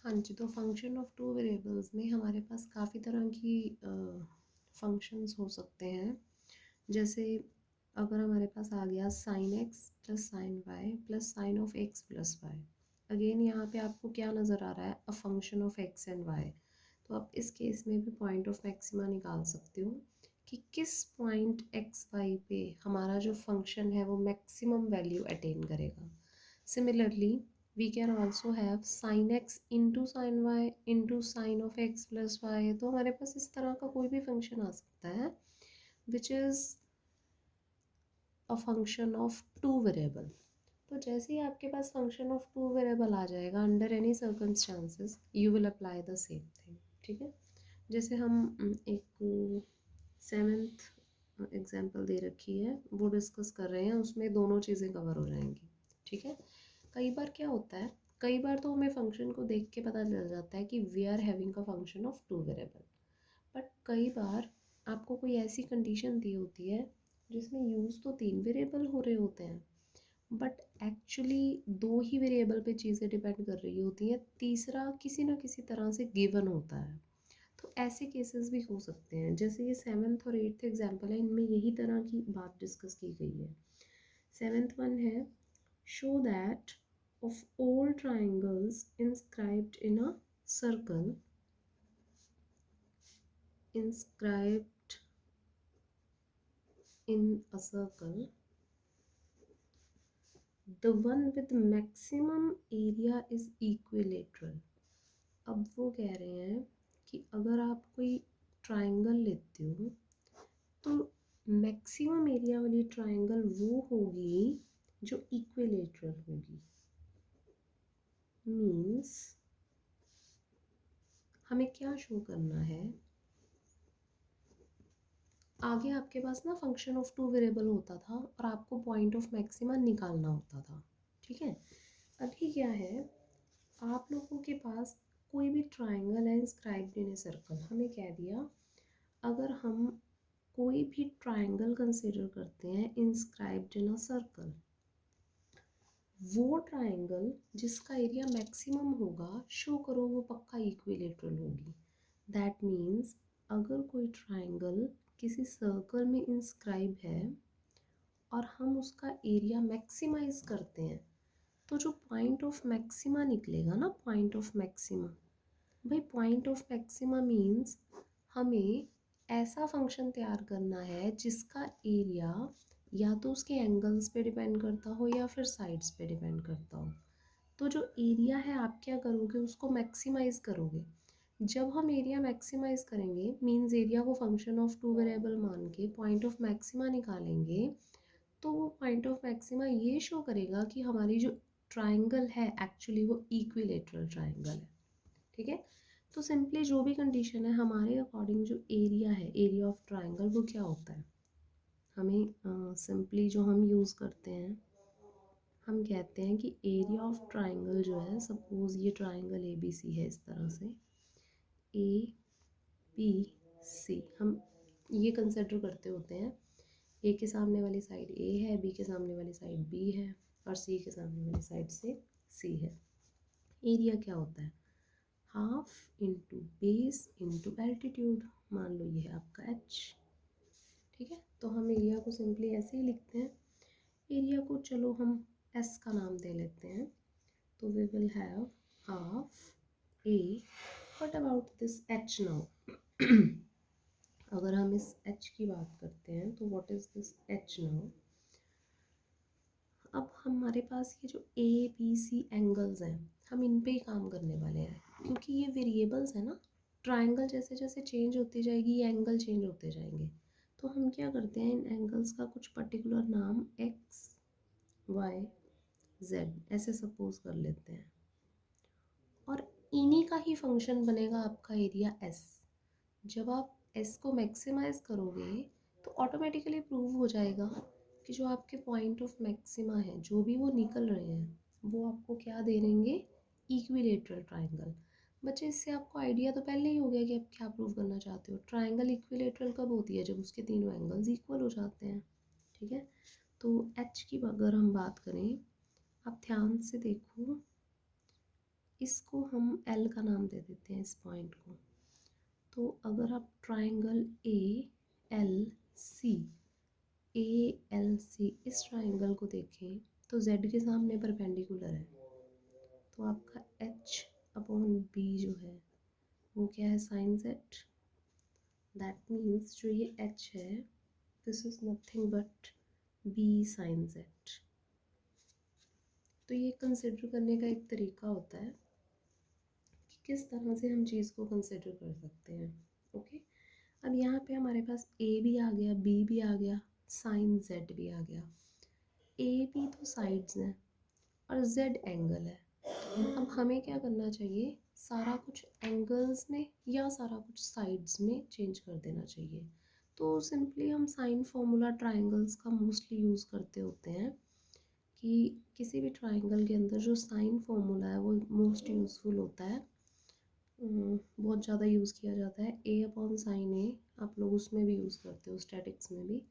हाँ जी, तो function of two variables में हमारे पास काफ़ी तरह की फंक्शंस हो सकते हैं। जैसे अगर हमारे पास आ गया sine x plus sine y plus sine of x plus y. Again यहाँ पे आपको क्या नज़र आ रहा है, a function of x and y. तो आप इस केस में भी पॉइंट ऑफ मैक्सिमा निकाल सकते हो कि किस पॉइंट एक्स वाई पे हमारा जो फंक्शन है वो मैक्सिमम वैल्यू अटेन करेगा। Similarly we can also have sin x into sin y into sin of x plus y। तो हमारे पास इस तरह का कोई भी फंक्शन आ सकता है which is a function of two variable. तो जैसे ही आपके पास फंक्शन ऑफ टू वेरिएबल आ जाएगा, under any circumstances you will apply the same thing. ठीक है, जैसे हम एक सेवेंथ एग्जाम्पल दे रखी है वो डिस्कस कर रहे हैं, उसमें दोनों चीज़ें कवर हो जाएंगी। ठीक है, कई बार क्या होता है, कई बार तो हमें फंक्शन को देख के पता चल जाता है कि we are having a function of two variable. But कई बार आपको कोई ऐसी कंडीशन दी होती है जिसमें यूज़ तो तीन वेरिएबल हो रहे होते हैं, बट एक्चुअली दो ही वेरिएबल पे चीज़ें डिपेंड कर रही होती हैं, तीसरा किसी ना किसी तरह से गिवन होता है। तो ऐसे केसेस भी हो सकते हैं, जैसे ये सेवन्थ और एट्थ एग्जाम्पल है, इनमें यही तरह की बात डिस्कस की गई है। सेवन्थ वन है, show that of all triangles inscribed in a circle inscribed in a circle the one with maximum area is equilateral। अब वो कह रहे हैं कि अगर आप कोई ट्राइंगल लेते हो तो मैक्सिमम एरिया वाली ट्राइंगल वो होगी जो इक्विलेटरल होगी। मीन्स हमें क्या शो करना है, आगे आपके पास ना फंक्शन ऑफ टू वेरिएबल होता था और आपको पॉइंट ऑफ मैक्सिमा निकालना होता था। ठीक है, अभी क्या है, आप लोगों के पास कोई भी ट्राइंगल है इंस्क्राइब्ड इन ए सर्कल, हमें कह दिया अगर हम कोई भी ट्राइंगल कंसिडर करते हैं इंस्क्राइब्ड इन अ सर्कल, वो ट्राइंगल जिसका एरिया मैक्सिमम होगा शो करो वो पक्का इक्विलेटरल होगी। दैट मीन्स अगर कोई ट्राइंगल किसी सर्कल में इंस्क्राइब है और हम उसका एरिया मैक्सिमाइज करते हैं तो जो पॉइंट ऑफ मैक्सिमा निकलेगा ना, पॉइंट ऑफ मैक्सिमा, भाई पॉइंट ऑफ मैक्सिमा मीन्स हमें ऐसा फंक्शन तैयार करना है जिसका एरिया या तो उसके एंगल्स पे डिपेंड करता हो या फिर साइड्स पे डिपेंड करता हो। तो जो एरिया है आप क्या करोगे, उसको मैक्सिमाइज करोगे। जब हम एरिया मैक्सिमाइज करेंगे मीन्स एरिया को फंक्शन ऑफ टू वेरिएबल मान के पॉइंट ऑफ मैक्सिमा निकालेंगे, तो वो पॉइंट ऑफ मैक्सिमा ये शो करेगा कि हमारी जो ट्राइंगल है एक्चुअली वो इक्विलेटरल ट्राइंगल है। ठीक है, तो सिंपली जो भी कंडीशन है हमारे अकॉर्डिंग जो एरिया है, एरिया ऑफ ट्राइंगल वो क्या होता है, हमें सिंपली जो हम यूज़ करते हैं, हम कहते हैं कि एरिया ऑफ ट्राइंगल जो है, सपोज ये ट्राइंगल ए बी सी है इस तरह से, ए बी सी, हम ये कंसिडर करते होते हैं ए के सामने वाली साइड ए है, बी के सामने वाली साइड बी है और सी के सामने वाली साइड से सी है। एरिया क्या होता है, half into base into altitude, मान लो ये है आपका एच। ठीक है, तो हम एरिया को सिंपली ऐसे ही लिखते हैं, एरिया को चलो हम एस का नाम दे लेते हैं, तो we will have half a. What about this h now, अगर हम इस एच की बात करते हैं तो what is this h now. अब हमारे पास ये जो ए बी सी एंगल्स हैं, हम इन पे ही काम करने वाले हैं क्योंकि ये वेरिएबल्स हैं ना, ट्राइंगल जैसे जैसे चेंज होती जाएगी ये एंगल चेंज होते जाएंगे। तो हम क्या करते हैं, इन एंगल्स का कुछ पर्टिकुलर नाम एक्स वाई जेड ऐसे सपोज कर लेते हैं और इन्हीं का ही फंक्शन बनेगा आपका एरिया एस। जब आप एस को मैक्सिमाइज करोगे तो ऑटोमेटिकली प्रूव हो जाएगा कि जो आपके पॉइंट ऑफ मैक्सिमा है, जो भी वो निकल रहे हैं, वो आपको क्या दे देंगे, इक्विलेटरल ट्राइंगल। बच्चे इससे आपको आइडिया तो पहले ही हो गया कि आप क्या प्रूव करना चाहते हो। ट्राइंगल इक्विलेटरल कब होती है, जब उसके तीनों एंगल्स इक्वल हो जाते हैं। ठीक है, तो एच की अगर हम बात करें, आप ध्यान से देखो, इसको हम एल का नाम दे देते हैं इस पॉइंट को। तो अगर आप ट्राइंगल ए एल सी इस ट्राइंगल को देखें तो जेड के सामने परपेंडिकुलर है, तो आपका एच अपॉन बी जो है वो क्या है, साइन जेड। दैट मीन्स जो ये एच है this is nothing but b sine z. तो ये कंसिडर करने का एक तरीका होता है कि किस तरह से हम चीज़ को कंसिडर कर सकते हैं। ओके, अब यहाँ पे हमारे पास ए भी आ गया, बी भी आ गया, साइन जेड भी आ गया। ए बी तो साइड्स हैं और जेड एंगल है। अब हमें क्या करना चाहिए, सारा कुछ एंगल्स में या सारा कुछ साइड्स में चेंज कर देना चाहिए। तो सिंपली हम साइन फॉर्मूला ट्राइंगल्स का मोस्टली यूज़ करते होते हैं कि किसी भी ट्राइंगल के अंदर जो साइन फॉर्मूला है वो मोस्ट यूज़फुल होता है, बहुत ज़्यादा यूज़ किया जाता है। ए अपॉन साइन ए आप लोग उसमें भी यूज़ करते हो, स्टैटिक्स में भी।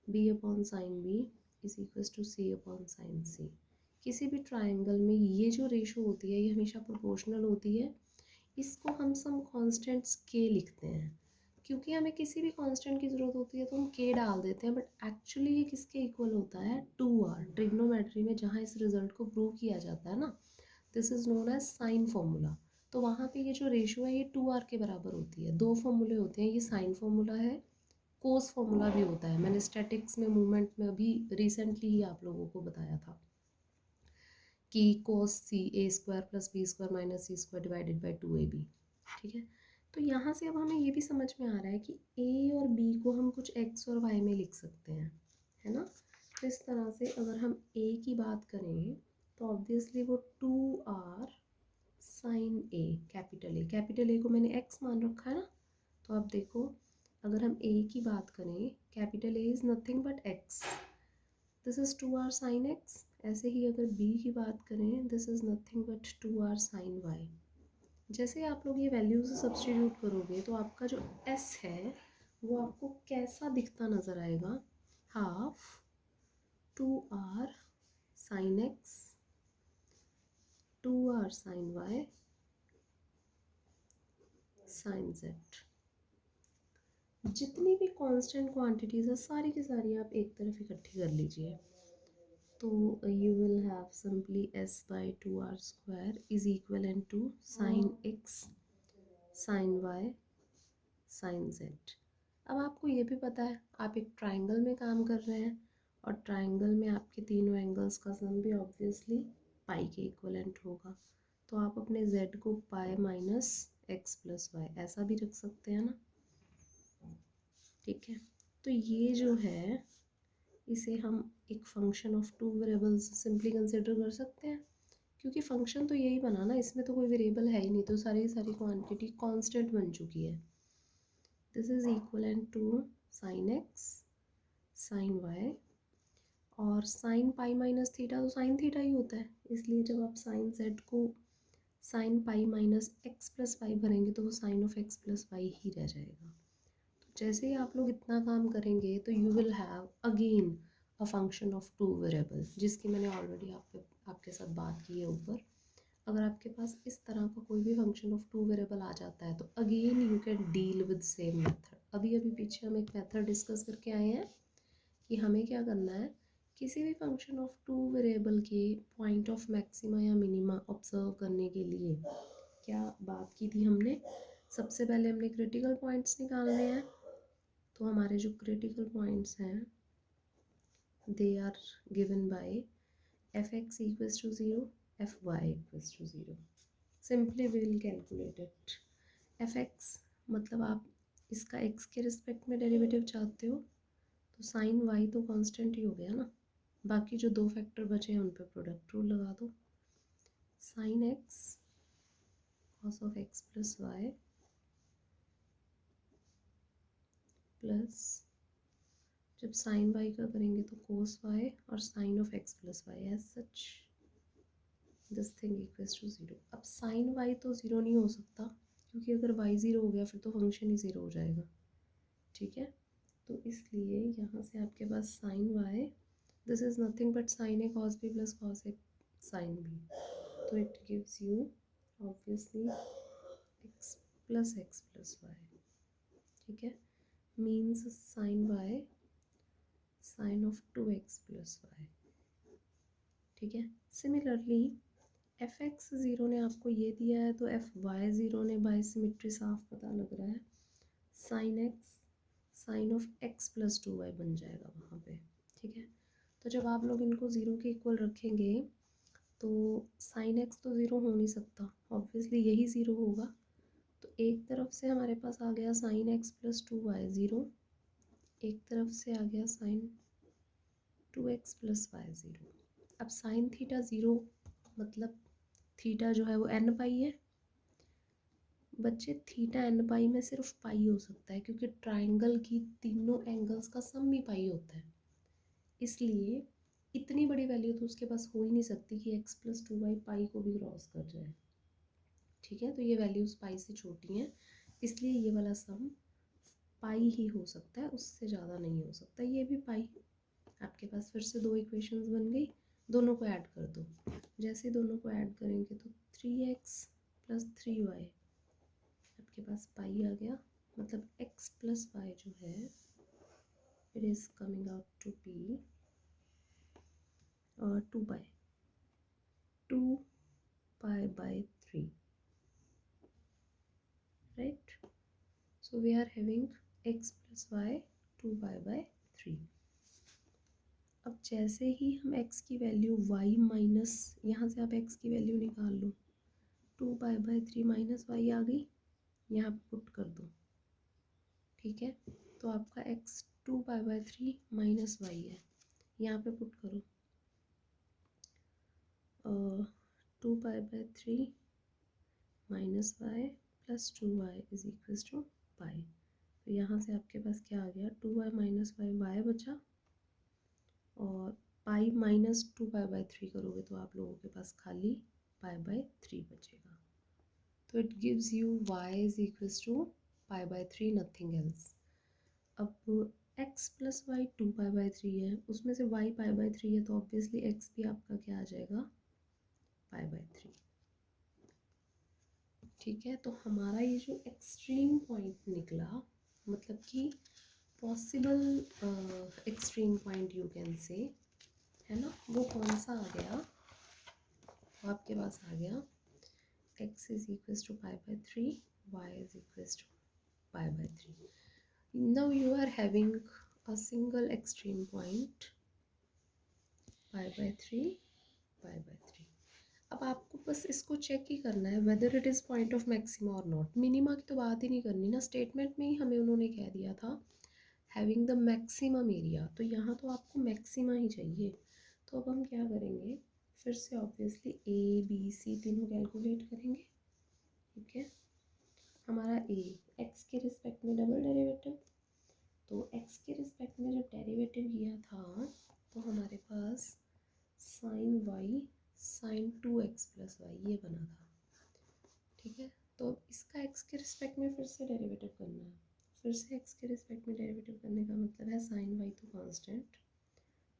B upon sine B is equals to C upon sine C. किसी भी ट्राइंगल में ये जो रेशो होती है ये हमेशा प्रोपोर्शनल होती है। इसको हम सम कॉन्स्टेंट्स के लिखते हैं, क्योंकि हमें किसी भी कांस्टेंट की ज़रूरत होती है तो हम के डाल देते हैं, बट एक्चुअली ये किसके इक्वल होता है, 2r। ट्रिग्नोमेट्री में जहाँ इस रिजल्ट को प्रूव किया जाता है ना, this is known as sine formula. तो वहाँ पे ये जो रेशो है ये 2r के बराबर होती है। दो फॉर्मूले होते हैं, ये साइन फॉर्मूला है, कोस फॉर्मूला भी होता है। मैंने स्टैटिक्स में मूवमेंट में अभी रिसेंटली ही आप लोगों को बताया था कि cos C a square plus b square minus c square divided by 2ab। ठीक है, तो यहाँ से अब हमें ये भी समझ में आ रहा है कि ए और बी को हम कुछ एक्स और वाई में लिख सकते हैं, है ना। तो इस तरह से अगर हम ए की बात करें तो ऑब्वियसली वो 2r sign A, capital A को मैंने एक्स मान रखा है ना। तो अब देखो, अगर हम ए की बात करें, capital A is nothing but x, this is 2r sine x. ऐसे ही अगर बी की बात करें, this is nothing but 2r sine y. जैसे आप लोग ये वैल्यूज सब्सटीट्यूट करोगे तो आपका जो एस है वो आपको कैसा दिखता नज़र आएगा, half 2r sine x 2r sine y sine z. जितनी भी कांस्टेंट क्वांटिटीज़ है सारी की सारी आप एक तरफ इकट्ठी कर लीजिए, तो you will have simply s by 2r square is equal n to sine x sine y sine z. अब आपको ये भी पता है आप एक ट्राइंगल में काम कर रहे हैं और ट्राइंगल में आपके तीनों एंगल्स का सम भी ऑब्वियसली पाई के इक्वलेंट होगा। तो आप अपने z को pi minus x plus y ऐसा भी रख सकते हैं ना। ठीक है, तो ये जो है इसे हम एक function of two variables simply consider कर सकते हैं, क्योंकि फंक्शन तो यही बना ना, इसमें तो कोई वेरिएबल है ही नहीं, तो सारी सारी क्वांटिटी कांस्टेंट बन चुकी है। This is equivalent to sine x sine y, और साइन पाई माइनस थीटा तो साइन थीटा ही होता है, इसलिए जब आप साइन जेड को sine pi minus x plus y भरेंगे तो वो sine of x plus y ही रह जाएगा। तो जैसे ही आप लोग इतना काम करेंगे तो you will have again a function of two variable, जिसकी मैंने ऑलरेडी आपके साथ बात की है ऊपर। अगर आपके पास इस तरह का कोई भी फंक्शन ऑफ टू वेरिएबल आ जाता है तो again you can deal with same method. अभी अभी पीछे हम एक मेथड डिस्कस करके आए हैं कि हमें क्या करना है, किसी भी फंक्शन ऑफ टू वेरिएबल के पॉइंट ऑफ मैक्सिमा या मिनिमा ऑब्जर्व करने के लिए क्या बात की थी हमने, सबसे पहले हमने क्रिटिकल पॉइंट्स निकालने हैं। तो हमारे जो क्रिटिकल पॉइंट्स हैं they are given by f x equals to zero f y equals to zero. Simply we will calculate it. F x मतलब आप इसका एक्स के रिस्पेक्ट में डेरिवेटिव चाहते हो, तो साइन वाई तो कांस्टेंट ही हो गया ना, बाकी जो दो फैक्टर बचे हैं उन पे प्रोडक्ट रूल लगा दो। Sine x cos of x plus y plus जब साइन वाई का करेंगे तो कोस वाई और sine of x plus y, as such this thing equals to zero. अब साइन वाई तो ज़ीरो नहीं हो सकता, क्योंकि अगर वाई ज़ीरो हो गया फिर तो फंक्शन ही ज़ीरो हो जाएगा। ठीक है, तो इसलिए यहाँ से आपके पास sine y this is nothing but sine a cos b plus cos a sine b, तो it gives you obviously x plus y, ठीक है, means sine y sine of 2x plus y, ठीक है। सिमिलरली एफ एक्स ज़ीरो ने आपको ये दिया है तो एफ वाई ज़ीरो ने बाय सिमिट्री साफ पता लग रहा है sine x sine of x plus 2y बन जाएगा वहाँ पे, ठीक है। तो जब आप लोग इनको ज़ीरो के इक्वल रखेंगे तो साइन एक्स तो ज़ीरो हो नहीं सकता, ऑब्वियसली यही ज़ीरो होगा। तो एक तरफ से हमारे पास आ गया sine x plus 2y zero, एक तरफ से आ गया sine 2x plus y zero. अब साइन थीटा ज़ीरो मतलब थीटा जो है वो एन पाई है बच्चे, थीटा एन पाई में सिर्फ पाई हो सकता है क्योंकि ट्राइंगल की तीनों एंगल्स का सम भी पाई होता है, इसलिए इतनी बड़ी वैल्यू तो उसके पास हो ही नहीं सकती कि x प्लस 2y पाई को भी क्रॉस कर जाए, ठीक है। तो ये वैल्यूज़ पाई से छोटी हैं, इसलिए ये वाला सम पाई ही हो सकता है, उससे ज़्यादा नहीं हो सकता। ये भी पाई, आपके पास फिर से दो इक्वेशंस बन गई, दोनों को ऐड कर दो। जैसे दोनों को ऐड करेंगे तो 3x प्लस 3y आपके पास पाई आ गया, मतलब x प्लस वाई जो है it is coming out to be 2 pi by 3, right? So we are having x plus y 2 pi by 3। अब जैसे ही हम x की वैल्यू y माइनस, यहाँ से आप x की वैल्यू निकाल लो, 2 पाई बाय 3 माइनस वाई आ गई, यहाँ पुट कर दो, ठीक है। तो आपका x 2 pi by 3 minus y है, यहाँ पे पुट करो 2 pi by 3 minus y plus 2y is equals to pi. तो यहाँ से आपके पास क्या आ गया, 2y माइनस वाई बचा, और पाई माइनस 2 पाई बाय 3 करोगे तो आप लोगों के पास खाली पाई बाय 3 बचेगा। तो it gives you y is equals to pi by 3, nothing else. अब x plus y 2 pi by 3 है, उसमें से y पाई बाय 3 है, तो ऑब्वियसली x भी आपका क्या आ जाएगा, पाई बाय 3, ठीक है। तो हमारा ये जो एक्सट्रीम पॉइंट निकला, मतलब कि possible extreme point you can say, है ना, वो कौन सा आ गया, तो आपके पास आ गया x is equals to pi by 3, y is equals to pi by 3। Now you are having a single extreme point pi by 3 pi by 3। अब आपको बस इसको चेक ही करना है whether it is point of maxima और not. Minima की तो बात ही नहीं करनी ना, स्टेटमेंट में ही हमें उन्होंने कह दिया था हैविंग द मैक्सिमम एरिया, तो यहाँ तो आपको मैक्सिमा ही चाहिए। तो अब हम क्या करेंगे, फिर से ऑब्वियसली ए बी सी तीनों कैलकुलेट करेंगे, ठीक है। हमारा ए एक्स के रिस्पेक्ट में डबल डेरिवेटिव, तो एक्स के रिस्पेक्ट में जब डेरिवेटिव किया था तो हमारे पास sine y sine 2x plus y ये बना था, ठीक है। तो इसका x के रिस्पेक्ट में फिर से डेरिवेटिव करना है, फिर से x के रिस्पेक्ट में डेरिवेटिव करने का मतलब है साइन वाई तो कांस्टेंट,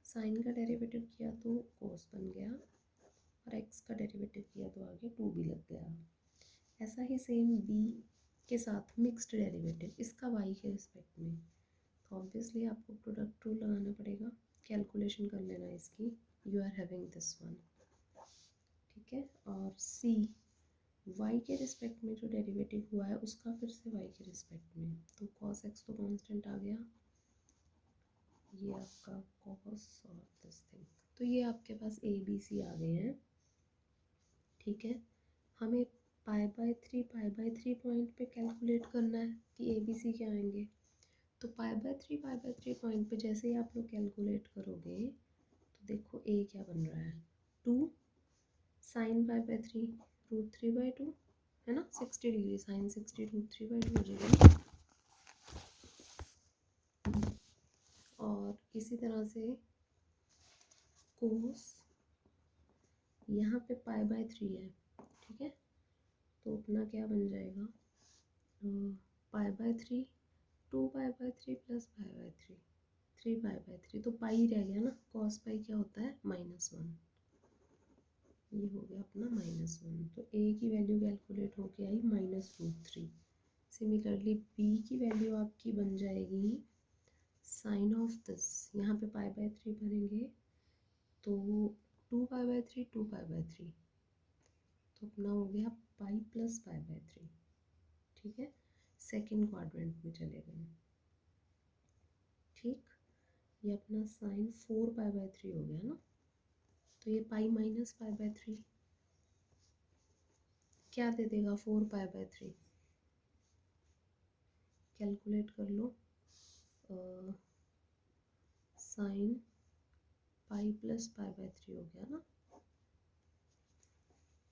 साइन का डेरिवेटिव किया तो कोस बन गया, और x का डेरिवेटिव किया तो आगे 2 भी लग गया। ऐसा ही सेम b के साथ मिक्स्ड डेरिवेटिव, इसका y के रिस्पेक्ट में, तो ऑब्वियसली आपको प्रोडक्ट रूल लगाना पड़ेगा, कैलकुलेशन कर लेना इसकी, you are having this one, ठीक है। और c y के रिस्पेक्ट में जो डेरिवेटिव हुआ है उसका फिर से y के रिस्पेक्ट में, तो cos x तो कांस्टेंट आ गया, ये आपका cos और दिस थिंग, तो ये आपके पास a b c आ गए हैं, ठीक है। हमें पाई बाय 3 पॉइंट पे कैलकुलेट करना है कि ए बी सी क्या आएंगे। तो पाई बाय 3 पॉइंट पे जैसे ही आप लोग कैलकुलेट करोगे तो देखो ए क्या बन रहा है, 2 sine pi by 3 root 3 by 2, है ना, 60 डिग्री, साइन 60 रूट 3 बाई 2 हो जाएगा। और इसी तरह से कोस यहाँ पे पाई बाय 3 है, ठीक है, तो अपना क्या बन जाएगा, पाई by 3 2 pi by 3 plus pi by 3 3 pi by 3, तो पाई रह गया ना, कॉस पाई क्या होता है -1, ये हो गया अपना -1, तो ए की वैल्यू कैलकुलेट होके आई -√3। सिमिलरली बी की वैल्यू आपकी बन जाएगी साइन ऑफ दिस, यहाँ पे π/3 भरेंगे तो 2π/3 2π/3, तो अपना हो गया पाई प्लस π/3। ठीक है, सेकेंड क्वाड्रेंट में चले गए। ठीक, ये अपना साइन 4π/3 हो गया ना, तो ये पाई माइनस π/3 क्या दे देगा 4π/3, कैलकुलेट कर लो, साइन पाई प्लस π/3 हो गया ना।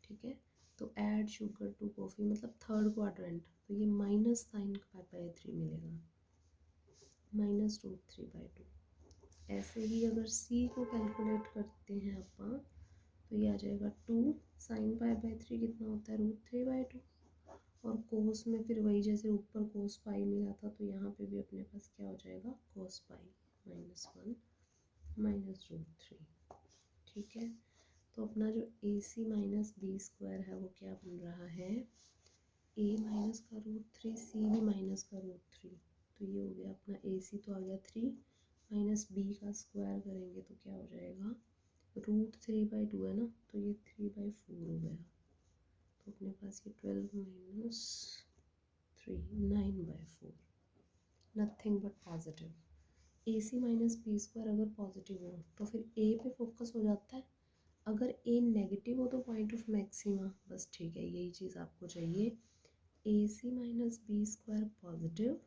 ठीक है, तो ऐड शुगर टू कॉफ़ी मतलब थर्ड क्वाड्रेंट, तो ये माइनस साइन π/3 मिलेगा, -√3/2। ऐसे ही अगर सी को कैलकुलेट करते हैं अपन, तो ये आ जाएगा 2 साइन π/3 कितना होता है √3/2, और कोस में फिर वही जैसे ऊपर कोस पाई मिला था, तो यहाँ पे भी अपने पास क्या हो जाएगा कोस पाई -1 -√3। ठीक है, तो अपना जो ए सी माइनस बी स्क्वायर है वो क्या बन रहा है, ए माइनस का √3 सी भी माइनस का √3, तो ये हो गया अपना ए सी तो आ गया 3 माइनस बी का स्क्वायर करेंगे तो क्या हो जाएगा √3/2 है ना, तो ये 3/4 हो गया, तो अपने पास ये 12 minus 3 9/4, nothing but positive. A c minus b square अगर पॉजिटिव हो तो फिर ए पे फोकस हो जाता है, अगर ए नेगेटिव हो तो पॉइंट ऑफ मैक्सिमा, बस ठीक है यही चीज़ आपको चाहिए, a c minus b square positive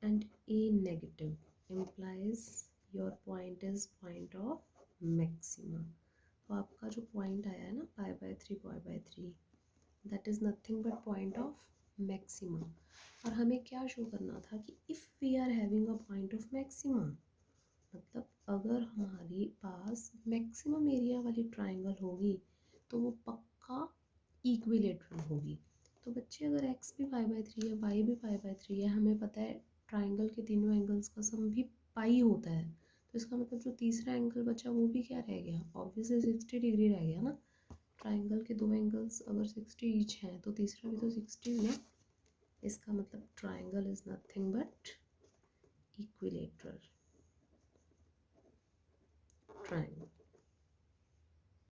and a negative implies your point is point of maxima। तो आपका जो पॉइंट आया है ना π/3 that is nothing but point of maxima. और हमें क्या शो करना था कि if we are having a point of maxima, मतलब अगर हमारे पास मैक्सिमम एरिया वाली ट्राइंगल होगी तो वो पक्का इक्विलेटरल होगी। तो बच्चे अगर x भी π/3 है y भी π/3 है, हमें पता है ट्राइंगल के तीनों एंगल्स का सम भी पाई होता है, तो इसका मतलब जो तीसरा एंगल बचा वो भी क्या रह गया, ऑब्वियसली 60 डिग्री रह गया ना। ट्राइंगल के दो एंगल्स अगर 60 ईच हैं तो तीसरा भी तो 60 है, इसका मतलब triangle is nothing but equilateral triangle.